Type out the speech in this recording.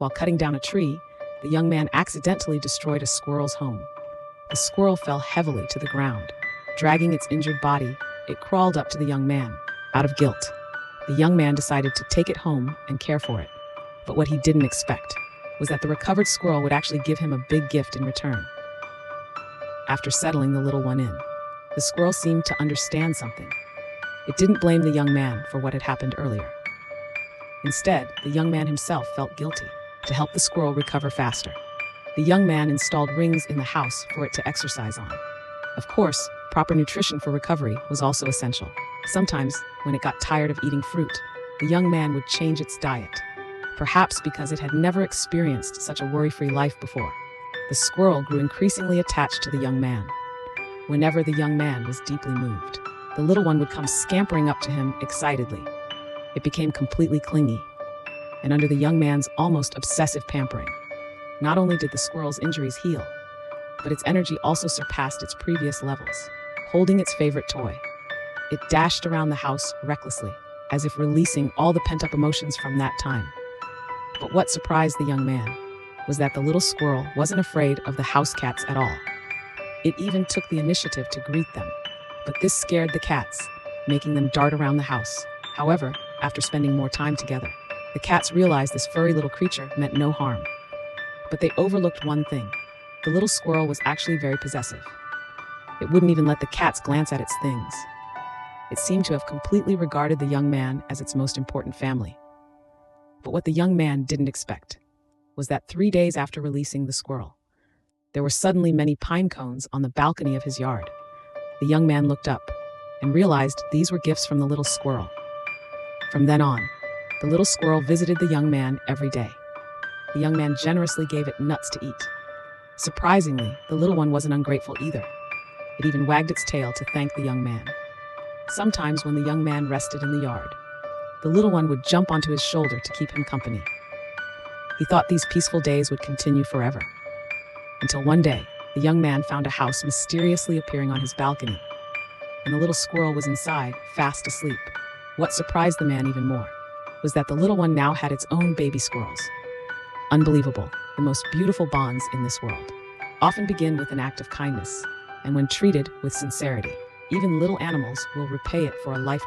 While cutting down a tree, the young man accidentally destroyed a squirrel's home. The squirrel fell heavily to the ground. Dragging its injured body, it crawled up to the young man. Out of guilt, the young man decided to take it home and care for it. But what he didn't expect was that the recovered squirrel would actually give him a big gift in return. After settling the little one in, the squirrel seemed to understand something. It didn't blame the young man for what had happened earlier. Instead, the young man himself felt guilty. To help the squirrel recover faster, the young man installed rings in the house for it to exercise on. Of course, proper nutrition for recovery was also essential. Sometimes, when it got tired of eating fruit, the young man would change its diet. Perhaps because it had never experienced such a worry-free life before, the squirrel grew increasingly attached to the young man. Whenever the young man was deeply moved, the little one would come scampering up to him excitedly. It became completely clingy, and under the young man's almost obsessive pampering, not only did the squirrel's injuries heal, but its energy also surpassed its previous levels. Holding its favorite toy, it dashed around the house recklessly, as if releasing all the pent-up emotions from that time. But what surprised the young man was that the little squirrel wasn't afraid of the house cats at all. It even took the initiative to greet them. But this scared the cats, making them dart around the house. However, after spending more time together, the cats realized this furry little creature meant no harm. But they overlooked one thing. The little squirrel was actually very possessive. It wouldn't even let the cats glance at its things. It seemed to have completely regarded the young man as its most important family. But what the young man didn't expect was that 3 days after releasing the squirrel, there were suddenly many pine cones on the balcony of his yard. The young man looked up and realized these were gifts from the little squirrel. From then on, the little squirrel visited the young man every day. The young man generously gave it nuts to eat. Surprisingly, the little one wasn't ungrateful either. It even wagged its tail to thank the young man. Sometimes when the young man rested in the yard, the little one would jump onto his shoulder to keep him company. He thought these peaceful days would continue forever. Until one day, the young man found a house mysteriously appearing on his balcony, and the little squirrel was inside, fast asleep. What surprised the man even more was that the little one now had its own baby squirrels. Unbelievable, the most beautiful bonds in this world often begin with an act of kindness, and when treated with sincerity, even little animals will repay it for a life.